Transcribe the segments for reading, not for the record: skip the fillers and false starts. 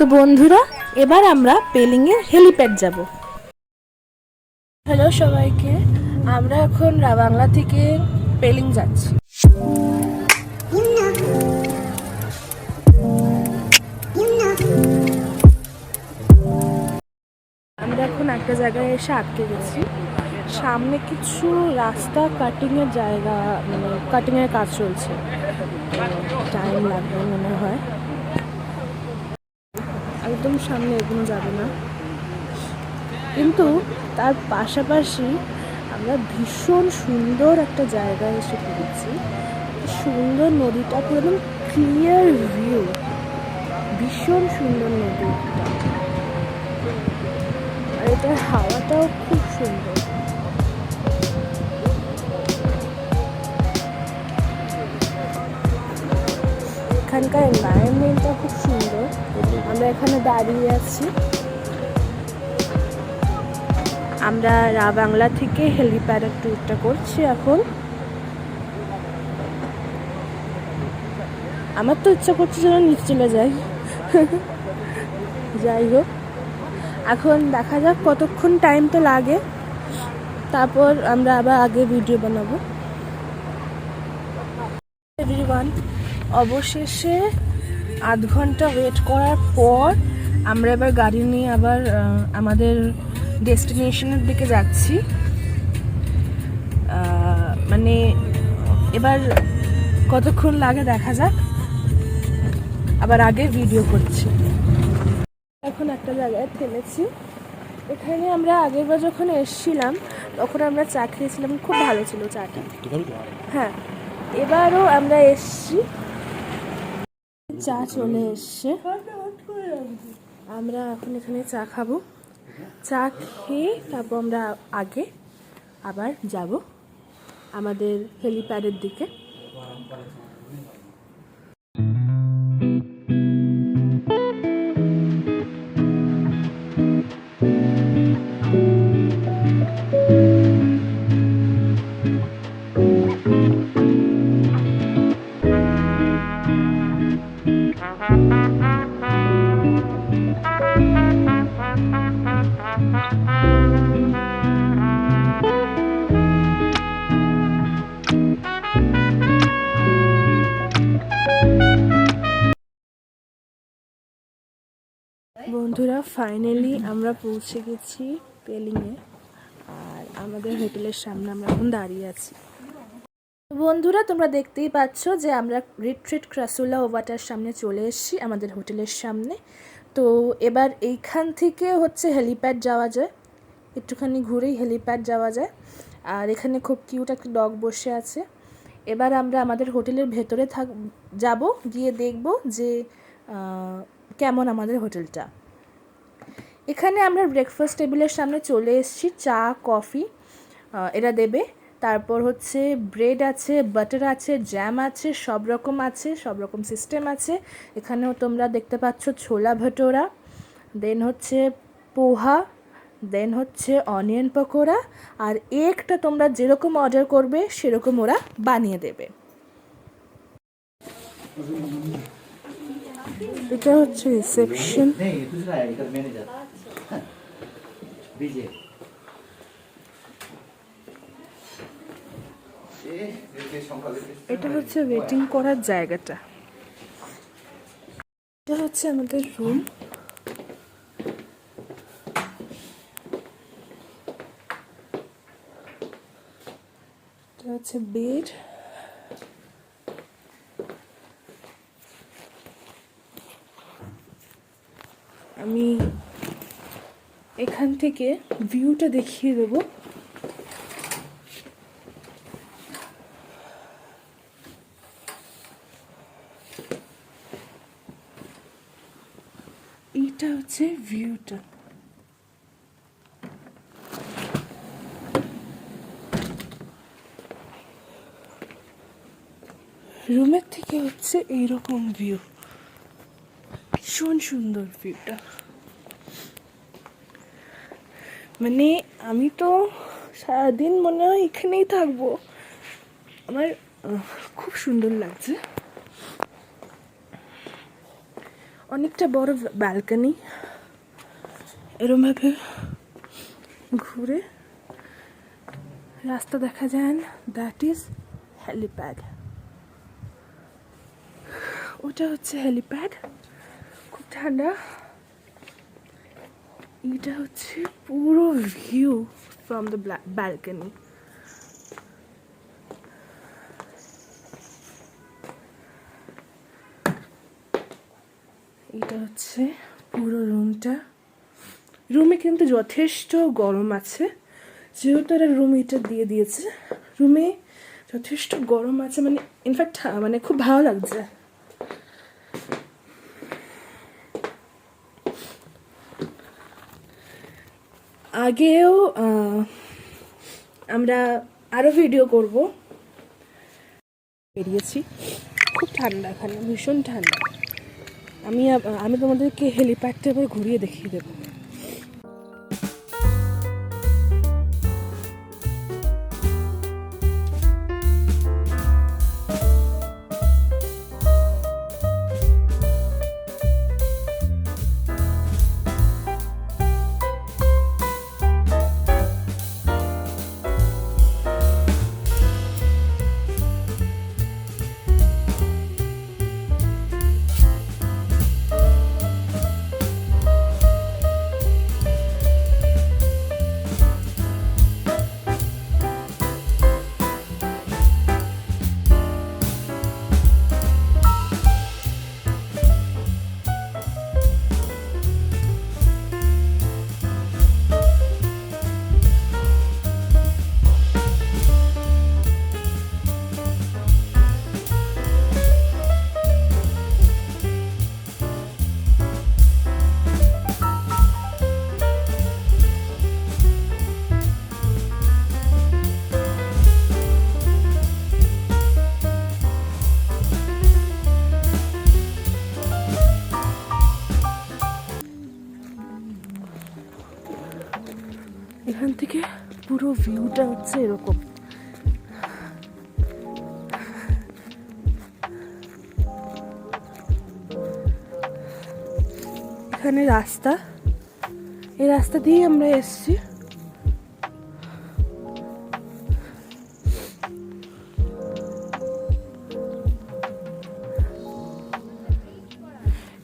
তো বন্ধুরা, এবার আমরা পেলিংয়ের হেলিপ্যাড যাব। হ্যালো সবাইকে, আমরা এখন বাংলা থেকে পেলিং যাচ্ছি। আমরা এখন একটা জায়গায় এসে আটকে গেছি। সামনে কিছু রাস্তা কাটিংয়ের জায়গা, মানে কাটিংয়ের কাজ চলছে, টাইম লাগবে মনে হয়। একদম সামনে এগোনো যাবে না, কিন্তু তার পাশাপাশি আমরা ভীষণ সুন্দর একটা জায়গায় এসে পড়েছি। সুন্দর নদীটা, পুরো একদম ক্লিয়ার ভিউ, ভীষণ সুন্দর নদীটা, আর এটার হাওয়াটাও খুব সুন্দর। এখানকার এনভায়রনমেন্টটা খুব সুন্দর। আমরা এখানে দাঁড়িয়ে আছি। আমরা বাংলা থেকে হেলিপ্যাডের ট্যুরটা করছি এখন। আমার তো ইচ্ছা করছে যেন নিচে চলে যাই। যাই হোক, এখন দেখা যাক কতক্ষণ টাইম তো লাগে, তারপর আমরা আবার আগে ভিডিও বানাবো। এভরিওয়ান, অবশেষে আধ ঘন্টা ওয়েট করার পর আমরা এবার গাড়ি নিয়ে আবার আমাদের ডেস্টিনেশনের দিকে যাচ্ছি। মানে এবার কতক্ষণ লাগে দেখা যাক, আবার আগে ভিডিও করছি। এখন একটা জায়গায় থেমেছি। এখানে আমরা আগেরবার যখন এসেছিলাম তখন আমরা চা খেয়েছিলাম, খুব ভালো ছিল চাটা। হ্যাঁ, এবারও আমরা এসছি, চা চলে এসছে। আমরা এখন এখানে চা খাবো। চা খেয়ে তারপর আমরা আগে আবার যাব আমাদের হেলিপ্যাডের দিকে। বন্ধুরা, ফাইনালি আমরা পৌঁছে গেছি পেলিংয়ে, আর আমাদের হোটেলের সামনে আমরা এখন দাঁড়িয়ে আছি। বন্ধুরা, তোমরা দেখতেই পাচ্ছ যে আমরা রিট্রিট ক্রাসুলা ওভাটার সামনে চলে এসেছি, আমাদের হোটেলের সামনে। তো এবার এইখান থেকে হচ্ছে হেলিপ্যাড যাওয়া যায়, একটুখানি ঘুরেই হেলিপ্যাড যাওয়া যায়। আর এখানে খুব কিউট একটা ডগ বসে আছে। এবার আমরা আমাদের হোটেলের ভেতরে যাব, গিয়ে দেখব যে কেমন আমাদের হোটেলটা। এখানে আমরা ব্রেকফাস্ট টেবিলের সামনে চলে এসেছি। চা, কফি এরা দেবে, তারপর হচ্ছে ব্রেড আছে, বাটার আছে, জ্যাম আছে, সব রকম সিস্টেম আছে। এখানেও তোমরা দেখতে পাচ্ছ ছোলা ভটোরা, দেন হচ্ছে পোহা, দেন হচ্ছে অনিয়ন পকোড়া, আর একটা তোমরা যেরকম অর্ডার করবে সেরকম ওরা বানিয়ে দেবে। এটা হচ্ছে রিসেপশন। এটা হচ্ছে ওয়েটিং করার জায়গাটা। এটা হচ্ছে আমাদের রুম। এটা হচ্ছে বেড। আমি এখান থেকে ভিউটা দেখিয়ে দেবো। এইটা হচ্ছে ভিউটা। রুমের থেকে হচ্ছে এইরকম ভিউ, ভীষণ সুন্দর ভিউটা। মানে আমি তো সারাদিন মনে হয় এখানেই থাকবো, আমার খুব সুন্দর লাগছে। অনেকটা বড় ব্যালকনি, এরমভাবে ঘুরে রাস্তা দেখা যায় না, দ্যাট ইজ হেলিপ্যাড। ওটা হচ্ছে হেলিপ্যাড, খুব ঠান্ডা। এটা হচ্ছে পুরো ভিউ ফ্রম দ্য ব্যালকনি। এটা হচ্ছে পুরো রুমে কিন্তু যথেষ্ট গরম আছে, যেহেতু এরা রুম হিটার দিয়ে দিয়েছে। রুমে যথেষ্ট গরম আছে, মানে ইনফ্যাক্ট মানে খুব ভালো লাগছে। আগেও আমরা আরো ভিডিও করব। বেরিয়েছি, খুব ঠান্ডা এখানে, ভীষণ ঠান্ডা। আমি তোমাদেরকে হেলিপ্যাডটা এবার ঘুরিয়ে দেখিয়ে দেবো। এখান থেকে পুরো ভিউটা হচ্ছে এরকম। এখানে রাস্তা, এই রাস্তা দিয়েই আমরা এসছি।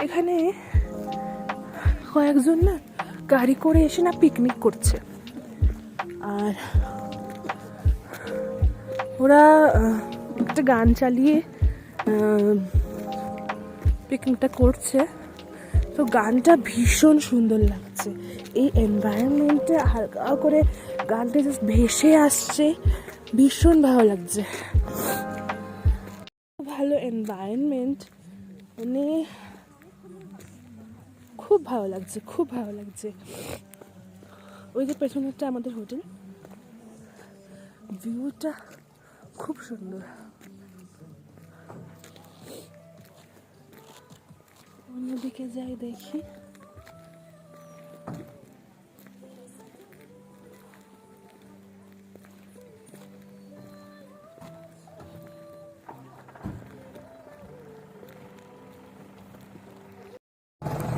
এখানে কয়েকজন না গাড়ি করে এসে না পিকনিক করছে, আর ওরা একটা গান চালিয়ে পিকনিকটা করছে। তো গানটা ভীষণ সুন্দর লাগছে, এই এনভায়রনমেন্টে হালকা করে গানটা জাস্ট ভেসে আসছে, ভীষণ ভালো লাগছে। ভালো এনভায়রনমেন্ট, মানে খুব ভালো লাগছে, খুব ভালো লাগছে। ওই যে পেছনেরটা আমাদের হোটেল, ভিউটা খুব সুন্দর। অন্যদিকে যাই দেখি।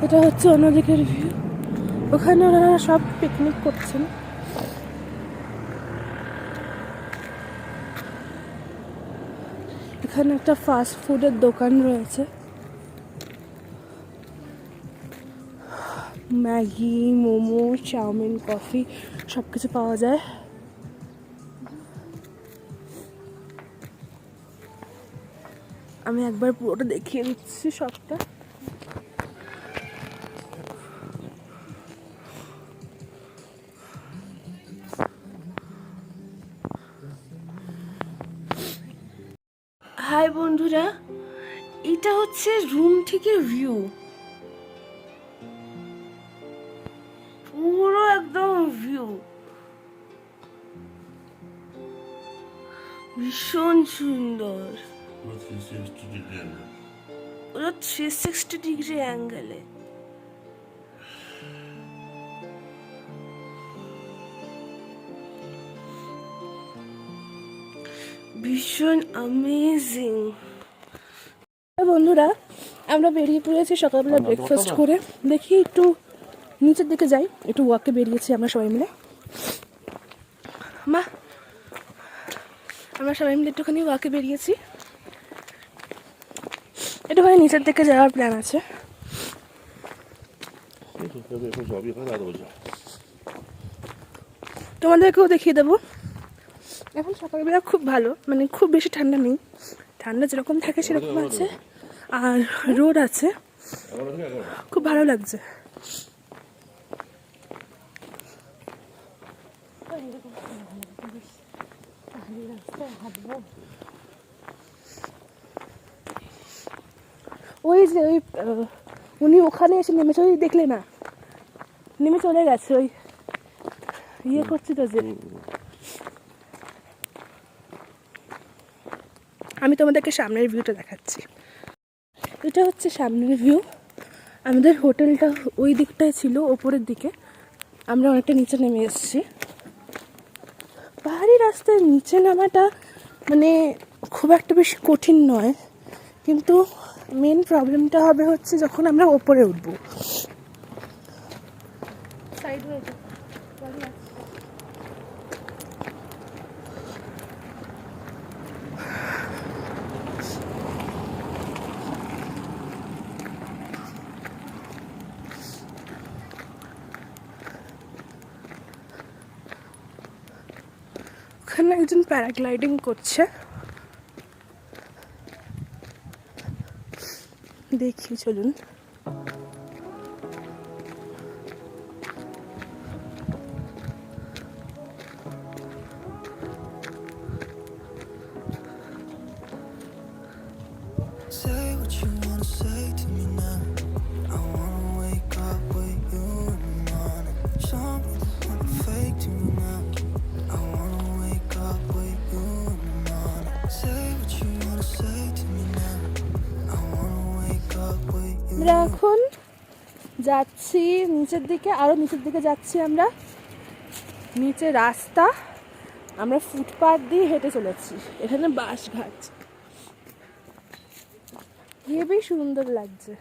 এটা হচ্ছে অন্যদিকের ভিউ, ওখানে ওনারা সব পিকনিক করছেন। এখানে একটা ফাস্ট ফুডের দোকান রয়েছে, ম্যাগি, মোমো, চাউমিন, কফি সব কিছু পাওয়া যায়। আমি একবার পুরোটা দেখিয়ে দিচ্ছি সবটা। হাই বন্ধুরা, এটা হচ্ছে রুম থেকে ভিউ, পুরো একদম ভিউ ভীষণ সুন্দর। ওটা 360 ডিগ্রি অ্যাঙ্গেলে। ভীষণ অ্যামেজিং। বন্ধুরা, আমরা বেরিয়ে পড়েছি সকালবেলা ব্রেকফাস্ট করে। দেখি একটু নিচের দিকে যাই, একটু ওয়াকে বেরিয়েছি আমরা সবাই মিলে। মা, আমরা সবাই মিলে একটুখানি ওয়াকে বেরিয়েছি, একটুখানি নিচের দিকে যাওয়ার প্ল্যান আছে। তোমাদেরকেও দেখিয়ে দেবো। এখন সকালবেলা খুব ভালো, মানে খুব বেশি ঠান্ডা নেই, ঠান্ডা যেরকম থাকে সেরকম আছে, আর রোদ আছে, খুব ভালো লাগছে। ওই যে ওই উনি ওখানে এসে নেমেছে, ওই দেখলে না, নেমে চলে গেছে, ওই ইয়ে করছি তো যে। আমি তোমাদেরকে সামনের ভিউটা দেখাচ্ছি। এটা হচ্ছে সামনের ভিউ। আমাদের হোটেলটা ওই দিকটায় ছিল, ওপরের দিকে। আমরা অনেকটা নিচে নেমে এসেছি। পাহাড়ি রাস্তায় নিচে নামাটা মানে খুব একটা বেশি কঠিন নয়, কিন্তু মেন প্রবলেমটা হবে হচ্ছে যখন আমরা ওপরে উঠবো। ওখানে একজন প্যারাগ্লাইডিং করছে, দেখি চলুন। Say what you wanna say to me now. I wanna wake up with you in the morning. Show me there's nothing fake to me now. I wanna wake up with you in the morning. Say what you wanna say to me now. I wanna wake up with you. আমরা এখন যাচ্ছি নিচের দিকে, আরো নিচের দিকে যাচ্ছি আমরা। নিচে রাস্তা, আমরা ফুটপাথ দিয়ে হেঁটে চলেছি। এখানে বাস ঘাট, হেবি সুন্দর লাগছে।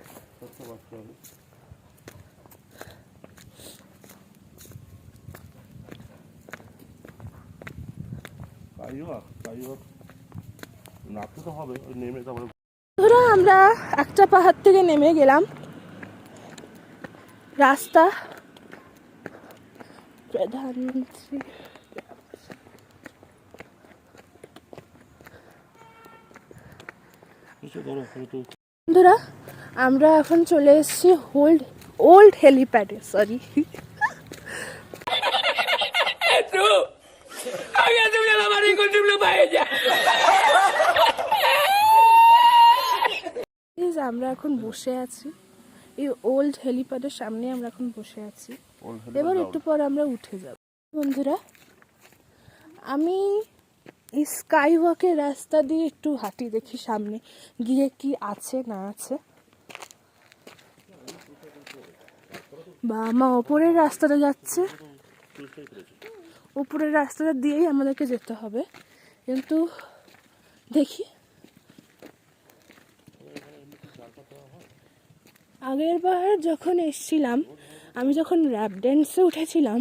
ধরো আমরা একটা পাহাড় থেকে নেমে গেলাম, রাস্তা প্রধানমন্ত্রী। বন্ধুরা, আমরা এখন চলে এসেছি ওল্ড হেলিপ্যাডে, সরি। আমরা এখন বসে আছি এই ওল্ড হেলিপ্যাডের সামনে, আমরা এখন বসে আছি। এবার একটু পর আমরা উঠে যাব। বন্ধুরা, আমি এই স্কাই ওয়াকের রাস্তা দিয়ে একটু হাঁটি, দেখি সামনে গিয়ে কি আছে না আছে। বা মা ওপরের রাস্তাটা যাচ্ছে, উপরের রাস্তাটা দিয়েই আমাদেরকে যেতে হবে, কিন্তু দেখি। আগের বার যখন এসেছিলাম, আমি যখন র্যাপ ড্যান্সে উঠেছিলাম,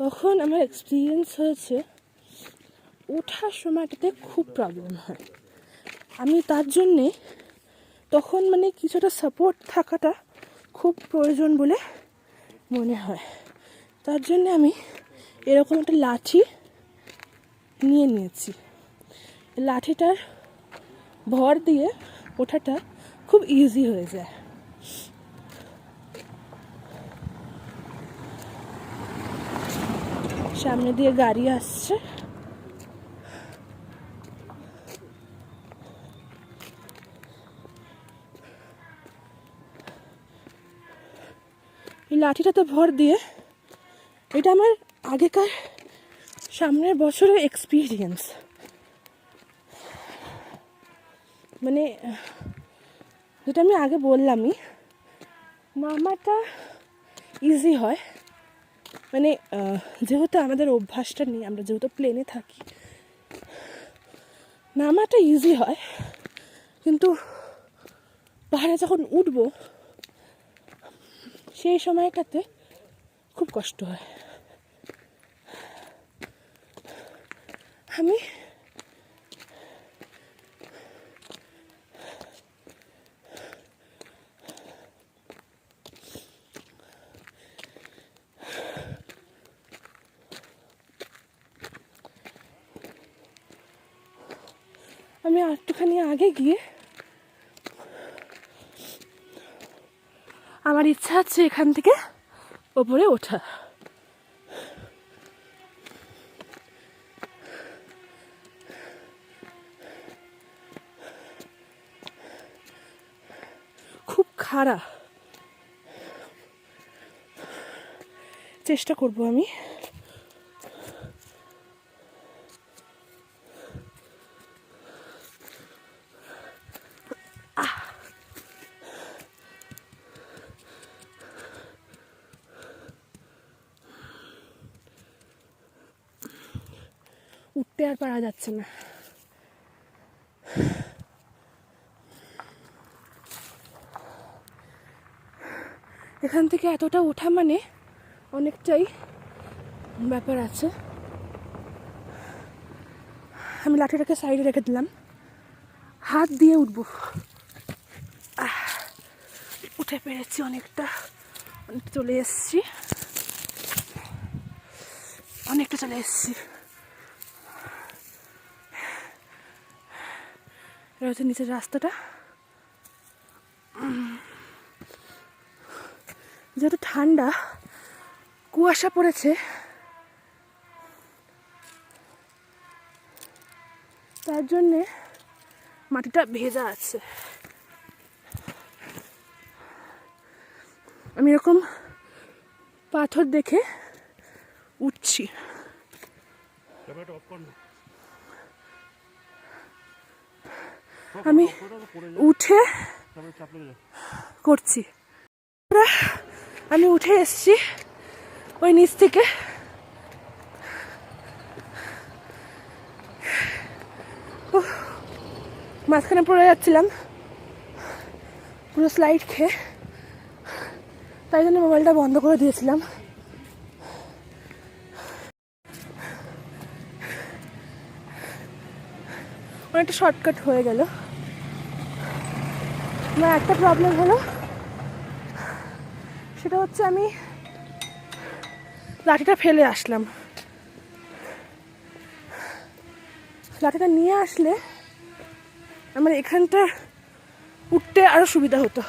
তখন আমার এক্সপিরিয়েন্স হয়েছে ওঠার সময়টাতে খুব প্রবলেম হয়। আমি তার জন্যে তখন মানে কিছুটা সাপোর্ট থাকাটা খুব প্রয়োজন বলে মনে হয়। তার জন্যে আমি এরকম একটা লাঠি নিয়ে নিয়েছি। লাঠিটার ভর দিয়ে ওঠাটা খুব ইজি হয়ে যায়। সামনে দিয়ে গাড়ি আসছে, এই লাঠিটাতে ভর দিয়ে, এটা আমার আগেকার সামনের বছরের এক্সপিরিয়েন্স। মানে যেটা আমি আগে বললামই, নামাটা ইজি হয়, মানে যেহেতু আমাদের অভ্যাসটা নেই, আমরা যেহেতু প্লেনে থাকি, নামাটা ইজি হয়, কিন্তু পাহাড়ে যখন উঠবো সেই সময়টাতে খুব কষ্ট হয়। আমি একটুখানি আগে গিয়ে আমার ইচ্ছা আছে এখান থেকে ওপরে ওঠা। খুব খাড়া, চেষ্টা করব আমি। উঠতে আর পারা যাচ্ছে না। এখান থেকে এতটা ওঠা মানে অনেকটাই ব্যাপার আছে। আমি লাঠিটাকে সাইডে রেখে দিলাম, হাত দিয়ে উঠবো। উঠে পেরেছি, অনেকটা চলে এসছি, অনেকটা চলে এসছি। এটা হচ্ছে নিচের রাস্তাটা। যেহেতু ঠান্ডা, কুয়াশা পড়েছে, তার জন্যে মাটিটা ভেজা আছে। আমি এরকম পাথর দেখে উঠছি। আমি উঠে করছি। আমি উঠে এসছি ওই নিচ থেকে। মাঝখানে পড়ে যাচ্ছিলাম পুরো স্লাইড খেয়ে, তাই জন্য মোবাইলটা বন্ধ করে দিয়েছিলাম। অনেকটা শর্টকাট হয়ে গেল। আমার একটা প্রবলেম হলো, সেটা হচ্ছে আমি লাঠিটা ফেলে আসলাম। লাঠিটা নিয়ে আসলে আমার এখানটা উঠতে আরো সুবিধা হতো।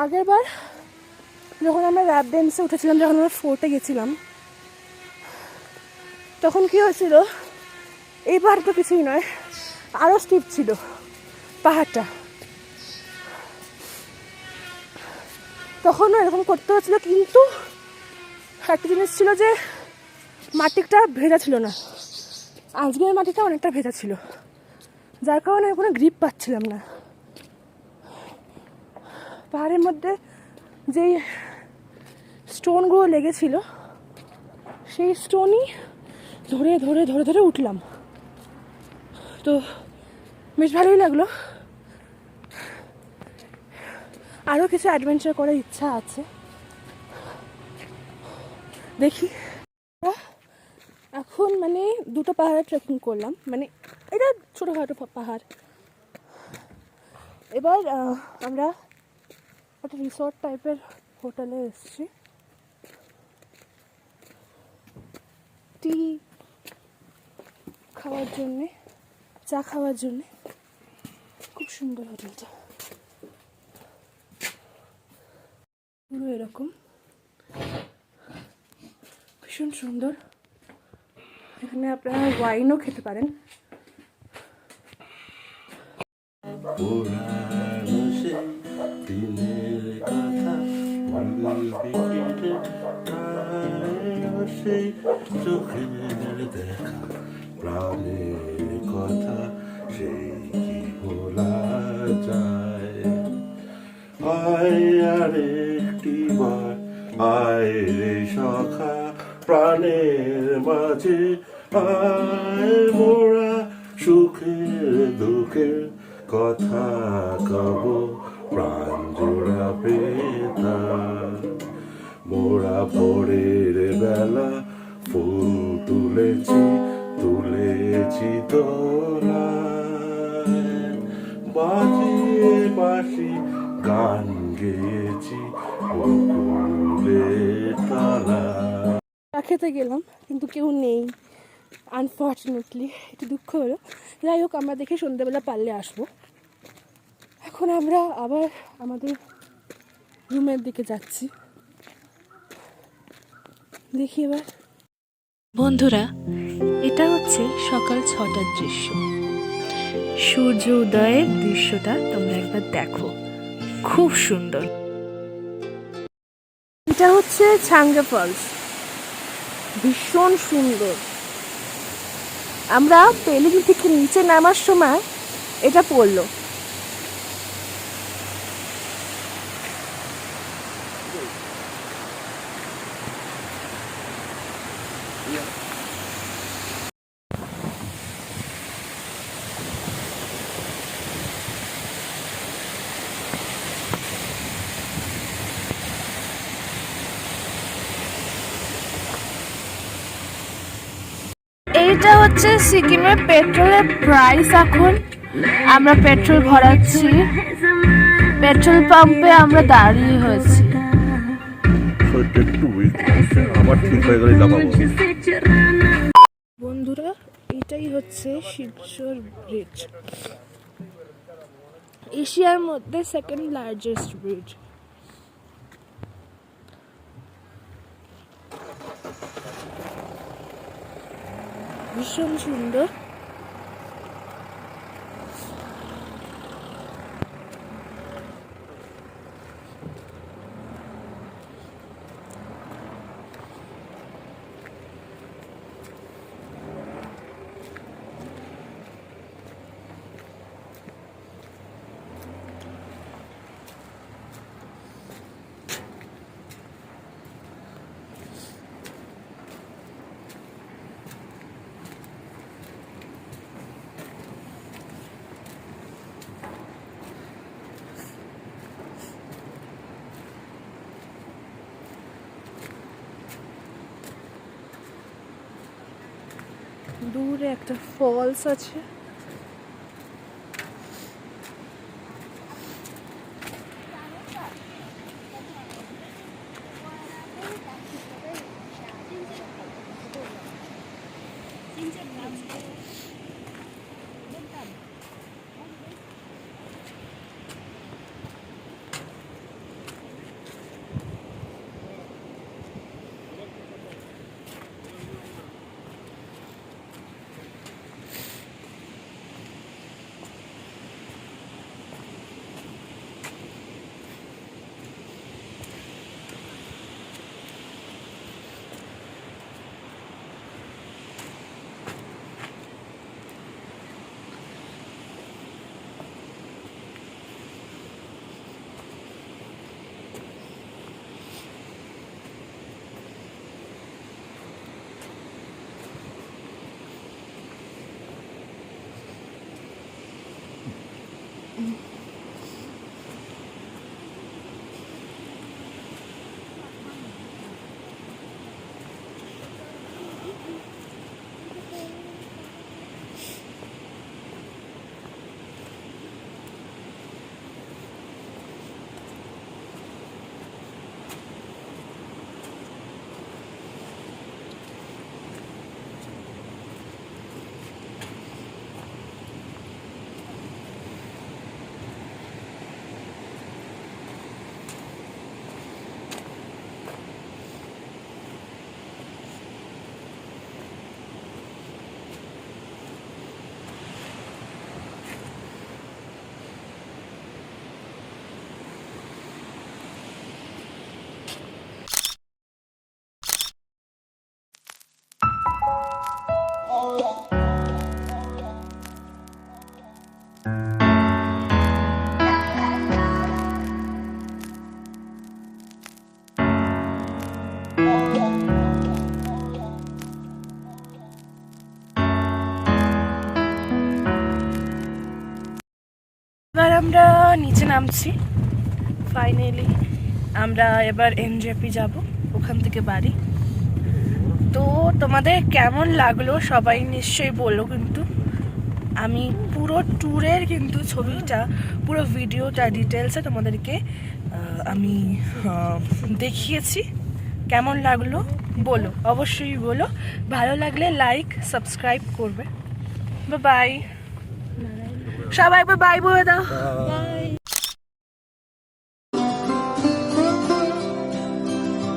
আগের বার যখন আমরা র্যাপ ড্যান্সে উঠেছিলাম, যখন আমরা ফোর্টে গেছিলাম, তখন কি হয়েছিল, এইবার তো কিছুই নয়, আরও স্টিপ ছিল পাহাড়টা। তখনও এরকম করতে হচ্ছিল, কিন্তু একটা জিনিস ছিল যে মাটিটা ভেজা ছিল না। আজকের মাটিটা অনেকটা ভেজা ছিল, যার কারণে কোনো গ্রিপ পাচ্ছিলাম না। পাহাড়ের মধ্যে যেই স্টোনগুলো লেগেছিল, সেই স্টোনই ধরে ধরে ধরে ধরে উঠলাম। তো বেশ ভালোই লাগলো। আরও কিছু অ্যাডভেঞ্চার করার ইচ্ছা আছে, দেখি। এখন মানে দুটো পাহাড়ে ট্রেকিং করলাম, মানে এটা ছোটোখাটো পাহাড়। এবার আমরা একটা রিসর্ট টাইপের হোটেলে এসেছি। টি খাওয়ার জন্যে, চা খাওয়ার জন্যে। খুব সুন্দর হোটেলটা, পুরো এরকম, ভীষণ সুন্দর। এখানে আপনারা ওয়াইনও খেতে পারেন। সেই চোখের দেখা প্রাণের কথা, সেই কি ভোলা যায়। আয় আর একটি বার, আয় রে সখা, প্রাণে মাঝে আয় মোরা সুখের দুঃখের কথা কব প্রাণ জোড়াবে তার মোরা ভোরের বেলা ফুল তুলেছি তোলায় বাজিয়ে বাঁশি গান গেয়েছি বকুলের তলায়। খেতে গেলাম কিন্তু কেউ নেই, আনফর্চুনেটলি একটু দুঃখ হলো। যাই হোক, আমরা দেখে সন্ধ্যেবেলা পারলে আসবো। এখন আমরা আবার আমাদের রুমের দিকে যাচ্ছি, দেখি এবার। বন্ধুরা, এটা হচ্ছে সকাল 6টার দৃশ্য। সূর্য উদয়ের দৃশ্যটা তোমরা একবার দেখো, খুব সুন্দর। এটা হচ্ছে ছাঙ্গা ফলস, ভীষণ সুন্দর। আমরা পেলিং থেকে নিচে নামার সময় এটা পড়লো। এইটা হচ্ছে সিকিমের পেট্রোলের প্রাইস। এখন আমরা পেট্রোল ভরাচ্ছি, পেট্রোল পাম্পে আমরা দাঁড়িয়ে হয়েছি। বন্ধুরা, এটাই হচ্ছে শিলচর ব্রিজ, এশিয়ার মধ্যে সেকেন্ড লার্জেস্ট ব্রিজ। ভীষণ সুন্দর। দূরে একটা ফলস আছে। আমরা নিচে নামছি ফাইনালি। আমরা এবার এনজেপি যাব, ওখান থেকে বাড়ি। তো তোমাদের কেমন লাগলো সবাই নিশ্চয়ই বলো কিন্তু। আমি পুরো ট্যুরের কিন্তু ছবিটা, পুরো ভিডিওটা ডিটেলসে তোমাদেরকে আমি দেখিয়েছি। কেমন লাগলো বলো, অবশ্যই বলো। ভালো লাগলে লাইক সাবস্ক্রাইব করবে। বাই, সবাই বাই বলে দাও।